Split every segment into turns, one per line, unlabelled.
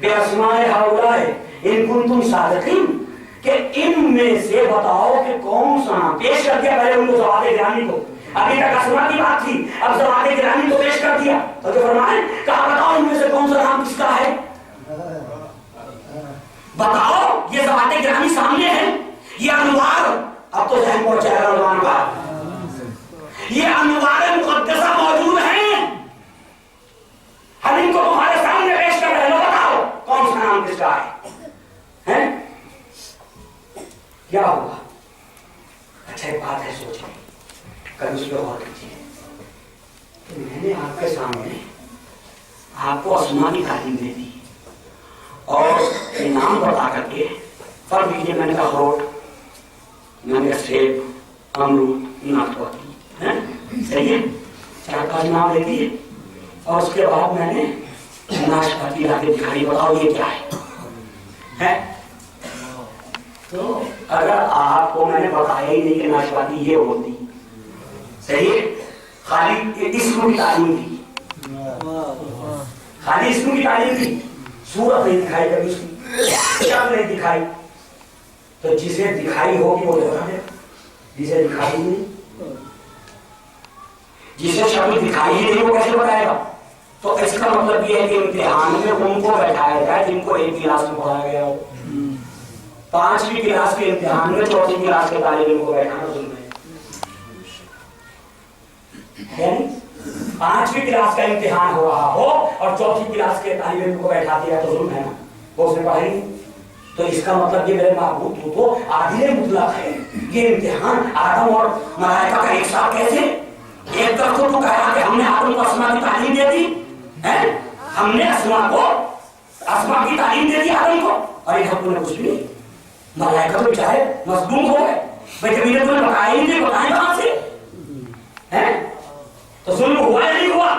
बेअस्माए हाउलाए इन कुंतुम सादिकीन, कि इन में से बताओ कि कौन सा नाम पेश कर दिया पहले उनको ज़वाते गिरानी को। अभी तक अस्मा की बात थी, अब ज़वाते गिरानी को पेश कर दिया। तो जो फरमाए कहा बताओ इनमें से कौन सा नाम किसका है, बताओ। ये ज़वाते गिरानी सामने है, ये अनवार अब तो जहन पहुंचाएगा उन्वार का, ये अनवार मुक़द्दसा मौजूद हैं, हम इनको तुम्हारे सामने पेश कर रहे हैं। बताओ कौन सा नाम किसका है? क्या होगा? अच्छा एक बात है, सोचिए, कभी उस पर गौर कीजिए। तो मैंने आपके सामने आपको अस्मा की तालीम दे दी और इनाम बता करके फर्क कीजिए। मैंने कहा अखरोट, मैंने कहा सेब, अमरूद, नाशपाती, सही है, 4-5 नाम दे दिए और उसके बाद मैंने नाशपाती लाके दिखाई, बताओ ये क्या है? तो अगर आपको मैंने बताया ही नहीं कि नाशपाती ये होती, सही है, खाली इसको की तालीम दी, खाली इसको की तालीम दी, सूरत नहीं दिखाई, कभी उसकी शक्ल नहीं दिखाई। तो जिसे दिखाई होगी वो बता दे, जिसे दिखाई नहीं, जिसे शक्ल दिखाई ही नहीं वो कैसे बताएगा? तो इसका मतलब ये है कि इम्तिहान में उनको बैठाया जाए जिनको एक क्लास में पढ़ाया गया हो। 5वीं क्लास के इम्तिहान में 4थी क्लास के तालिब इल्म को बैठाना जुल्म है नहीं? 5वीं क्लास का इम्तिहान हो रहा हो और 4थी क्लास के तालिब इल्म को बैठा दिया तो जुल्म है ना, वो उसने पढ़ा नहीं। तो इसका मतलब ये मेरे महबूब तू तो आदिल मुतलक है। ये इम्तिहान आदम और मलाइका का एक साथ कैसे? एक तरफ तो तू कह रहा कि हमने आदम को अस्मा की तालीम दे दी है, हमने अस्मा की तालीम दे दी आदम को, और इधर तूने कुछ भी नहीं। मलाइका तो बेचारे मजलूम हो गए, भाई जब इन्हें तुम्हें बताया ही नहीं, बताएं कहां से? हैं? तो जुल्म हुआ या नहीं हुआ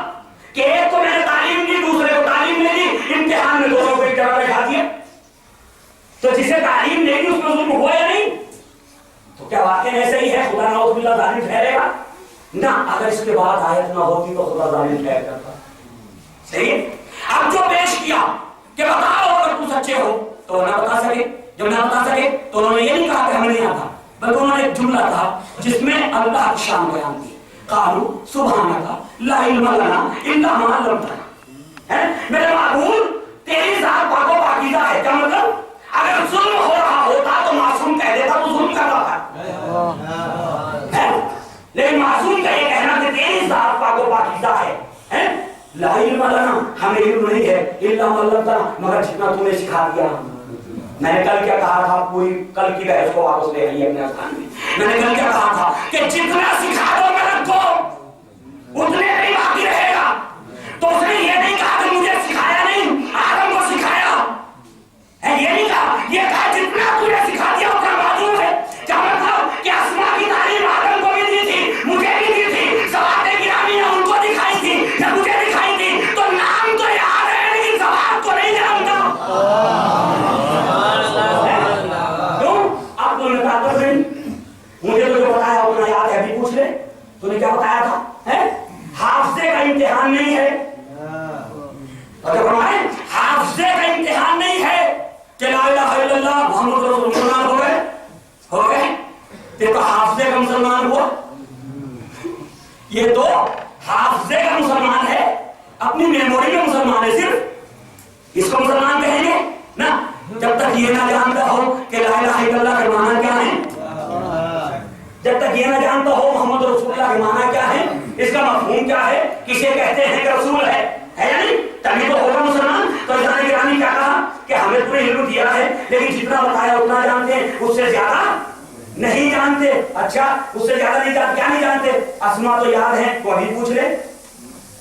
कि एक को मैंने तालीम दी, दूसरे को तालीम नहीं दी, इम्तिहान में दोनों को एक जगह बैठा दिया। तो जिसे तालीम नहीं दी उसमें जुल्म हुआ या नहीं? तो क्या वाकई ऐसा ही है? खुदा नाउज़ुबिल्लाह जालिम ठहरेगा ना? अगर इसके बाद आयत ना होती तो खुदा जालिम ठहर जाता। सही है। अब जो पेश किया कि बताओ अगर तुम सच्चे हो तो ना बता सके, जब ना बता सके तो उन्होंने ये नहीं कहा कि हमें नहीं आता, बल्कि उन्होंने एक जुमला था जिसमें अल्लाह की शान बयान की, कालू सुब्हानका ला इल्मा लना इल्ला मा अल्लमतना। है मेरे महबूब तेरी जात पाको पाकीज़ा है। क्या मतलब? अगर जुल्म हो रहा होता तो मासूम कह देता तो जुल्म कर रहा है, लेकिन मासूम का ये कहना कि तेरी जात पाको पाकीज़ा है, ला इल्मा लना, हमें इल्म नहीं है, इल्ला मा अल्लमतना, मगर जितना तूने सिखा दिया। मैंने कल क्या कहा था? पूरी कल की बहस को वापस ले आइए अपने स्थान में। मैंने कल क्या कहा था कि जितना सिखा दो मेरे को उतने ही बाकी रहेगा। तो उसने ये नहीं कहा कि मुझे सिखाया नहीं, आदम को सिखाया है, ये नहीं कहा, ये कहा जितना तूने सिखा दिया उतना मालूम है। क्या मतलब कि अस्मा की तालीम आदम को भी दी थी, मुझे भी दी थी, ज़वाते गिरानी ने उनको दिखाई थी, जब मुझे दिखाई थी तो नाम तो याद है लेकिन ज़वात को नहीं जानता। मुझे तो जो बताया उतना याद है, अभी पूछ ले तूने क्या बताया था? है हाफिज़े का इम्तिहान नहीं है, और जब हमारे हाफिज़े का इम्तिहान नहीं है कि ला इलाहा इल्लल्लाह मुहम्मद रसूलुल्लाह हो गए तो हाफिज़े का मुसलमान हुआ। ये तो हाफिज़े का मुसलमान है, अपनी मेमोरी में मुसलमान है, सिर्फ इसको मुसलमान कहेंगे ना जब तक ये ना जानता हो कि ला इलाहा इल्लल्लाह का माना क्या है, जब तक ये ना जानता हो मोहम्मद रसूलुल्लाह के माना क्या है, इसका मफ़हूम क्या है, किसे कहते हैं कि रसूल है या नहीं, तभी तो होगा मुसलमान। तो ज़वाते गिरानी क्या कहा कि हमें पूरे इल्म दिया है लेकिन जितना बताया उतना जानते हैं, उससे ज्यादा नहीं जानते। अच्छा उससे ज्यादा नहीं जानते, क्या नहीं जानते? अस्मा तो याद है, तो अभी पूछ ले,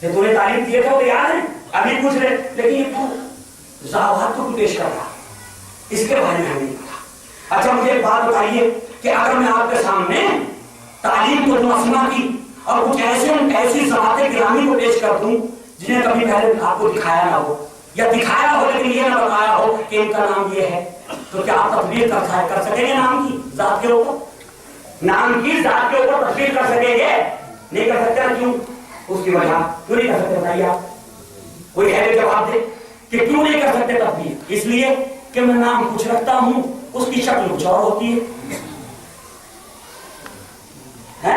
तूने तालीम दिए थे तो याद है, अभी पूछ ले। लेकिन ये तो ज़वात को पेश कर रहा, इसके बारे में हमें नहीं पता। अच्छा मुझे एक बात बताइए कि अगर मैं आपके सामने तालीम को अस्मा की और कुछ ऐसी ज़वाते गिरानी को पेश कर दूं जिन्हें कभी पहले आपको दिखाया ना हो, या दिखाया हो लेकिन ये ना बताया हो कि इनका नाम ये है, तो क्या आप तस्वीर कर सकेंगे नाम की जात के ऊपर? नाम की जात के ऊपर तस्वीर कर सकेंगे? नहीं कर सकते। क्यों? उसकी वजह क्यों नहीं कर सकते बताइए आप? कोई है जवाब दे کہ کیوں نہیں کر سکتے تبدیل؟ اس لیے کہ میں نام کچھ رکھتا ہوں، اس کی شکل کچھ اور ہوتی ہے،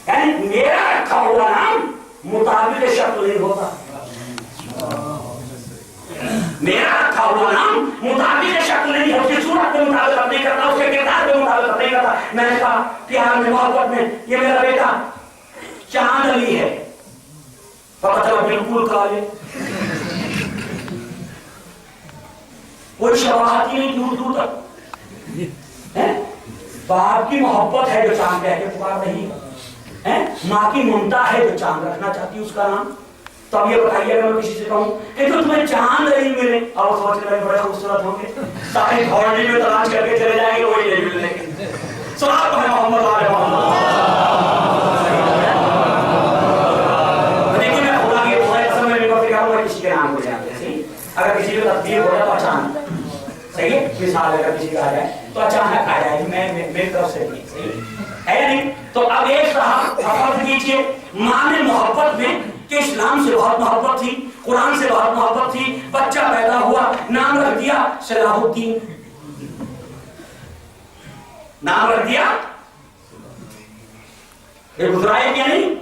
یعنی میرا رکھا ہوا نام مطابق شکل نہیں ہوتا، میرا رکھا ہوا نام مطابق شکل نہیں ہوتی، صورت کے مطابق نہیں کرتا، اس کے کردار کے مطابق نہیں کرتا۔ میں نے کہا پیار میں محبت میں یہ میرا بیٹا چاند علی ہے، پتہ چلا بالکل کالے، کوئی شباہت ہی نہیں دور دور تک۔ باپ کی محبت ہے جو چاند کہہ کے پکار رہی ہے، ماں کی ممتا ہے جو چاند رکھنا چاہتی ہے اس کا نام۔ تو اب یہ بتائیے اگر میں کسی سے کہوں کہ جو تمہیں چاند نہیں ملے، اور سوچ رہے بڑے خوبصورت ہوں گے، سارے گھوڑی میں تلاش کر کے چلے جائیں گے، وہی نہیں ملنے کے۔ سلام ہے محمد آل محمد۔ لیکن میں خدا کی قسم میں نہیں کہوں گا کسی کے نام کو جانتے ہیں، اگر کسی کو تبدیل ہو جائے تو اچانک، صحیح ہے، مثال اگر کسی کا آ جائے تو اچانک آ جائے گی، میں میری طرف سے نہیں، صحیح ہے نہیں؟ تو اب ایک صاحب فرض کیجئے ماں نے محبت میں کہ اسلام سے بہت محبت تھی، قرآن سے بہت محبت تھی، بچہ پیدا ہوا، نام رکھ دیا صلاح الدین، نام رکھ دیا، یہ گزرائے کیا نہیں،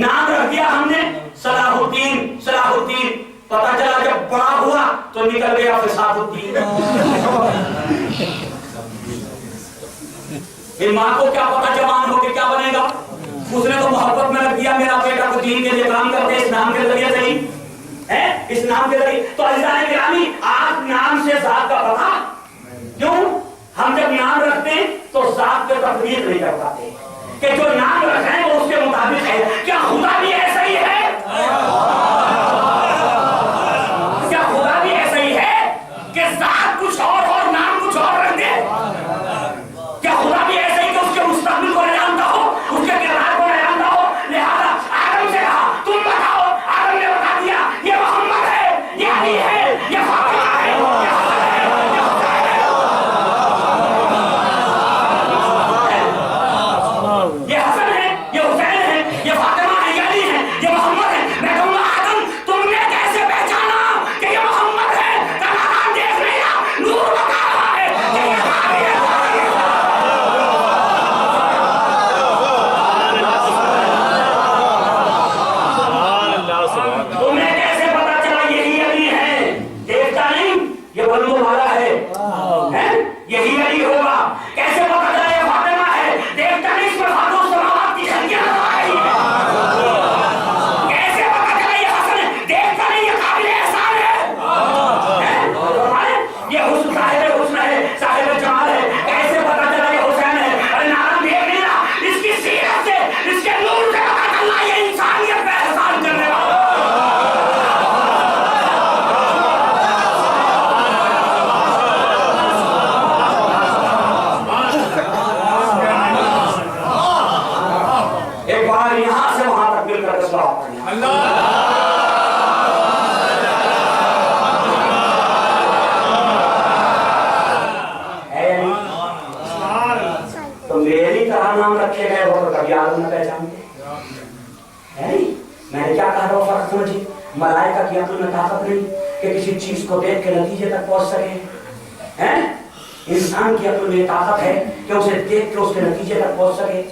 نام رکھ دیا ہم نے صلاح الدین، صلاح الدین، پتا چلا جب بڑا ہوا تو نکل گیا فساد الدین۔ ماں کو کیا پتا جوان ہو کے کیا بنے گا، اس نے تو محبت میں رکھ دیا میرا بیٹا کو دین کے لیے کام کرتے اس نام کے ذریعے سے ہی، اس نام کے ذریعے۔ تو عزیزان گرامی، آپ نام سے ذات کا پتا کیوں؟ ہم جب نام رکھتے ہیں تو ذات پہ تفریق نہیں کر پاتے کہ جو نام رکھ رہے ہیں وہ اس کے مطابق ہے۔ کیا خدا بھی ایسا ہی ہے؟ کیا خدا بھی ایسا ہی ہے کہ ذات کچھ اور نام کچھ اور رکھ دے؟ کیا خدا بھی ایسا ہی کہ اس کے مستقبل کو نہ جانتا ہو، اس کے کردار کو نہ جانتا ہو؟ لہذا آدم سے کہا تم بتاؤ، آدم نے بتا دیا یہ محمد ہے، یہ علی ہے، یہ فاطمہ ہے، یہ حسن ہے، یہ حسین ہے، یہ حسن ہے، یہ حسین ہے، یہ فاطمہ ہے، یہ علی ہے، یہ محمد ہے۔ میں کہوں گا آدم تم نے کیسے پہچانا کہ یہ محمد ہے؟ کلام دیکھ لیا، نور بتا رہا ہے کہ یہ علی ہے۔ تمہیں کیسے پتا چلا یہی علی ہے؟ دیکھتا نہیں یہ بندو والا ہے، یہی علی ہوگا۔ کیسے پتا چلا یہ فاطمہ ہے؟ دیکھتا نہیں اس میں فاطمہ السماوات کی خلیاں نظر آ رہی ہے۔ کیسے پتا چلا یہ حسن ہے؟ دیکھتا نہیں یہ قابل احسان ہے۔ یہ حسن صاحب حسن ہے، صاحب جمال ہے۔ کیسے پتا چلا یہ حسین ہے؟ ارے نام دیکھ لینا، اس کی سیرت سے، اس کے نور سے پتا چلا یہ انسانیت پہ احسان کرنے والا۔ ایک بار یہاں سے وہاں تک مل کر صلاح پڑھیں۔ تو میری طرح نام رکھے گئے ہو تو کبھی آدم نہ پہچانتے ہے نہیں۔ میں نے کیا کہا تھا وہ فرق سمجھے، ملائکہ کی عقل میں طاقت نہیں کہ کسی چیز کو دیکھ کے نتیجے تک پہنچ سکے، انسان کی عقل میں طاقت ہے کہ اسے دیکھ کے اس کے نتیجے تک پہنچ سکے۔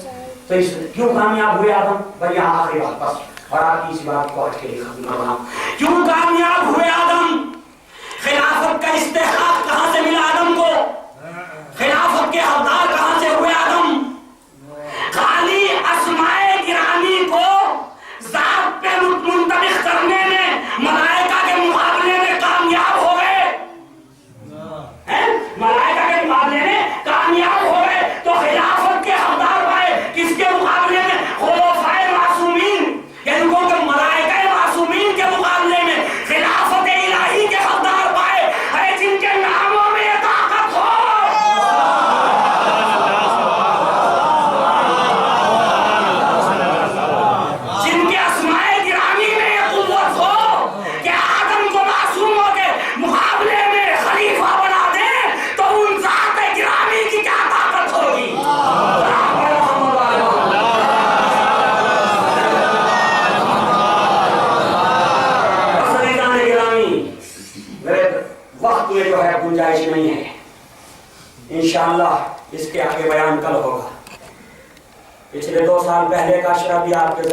تو اس کیوں کامیاب ہوئے آدم؟ بھائی یہاں آخری بات بس، اور آپ کی اسی بات کو ہٹ کے ختم کر رہا ہوں۔ کیوں کامیاب ہوئے آدم؟ خلافت کا استحقاق کہاں سے ملا آدم کو؟ خلافت کے حقدار کہاں سے ہوئے آدم؟ خالی اسماء گرامی کو ذات پہ منطبق کرنے میں ملائکہ کے مقابلے میں کامیاب ہو گئے، ملائکہ کے مقابلے میں کامیاب ہو گئے۔ تو خلافت کے حقدار پائے کس کے مقابلے میں؟ خلفائے معصومین، یعنی وہ کہ ملائکہ معصومین کے مقابلے میں خلافت گنجائش نہیں ہے. انشاءاللہ اس کے آگے بیان کل ہوگا. پچھلے 2 سال پہلے کا اشرا بھی آپ کے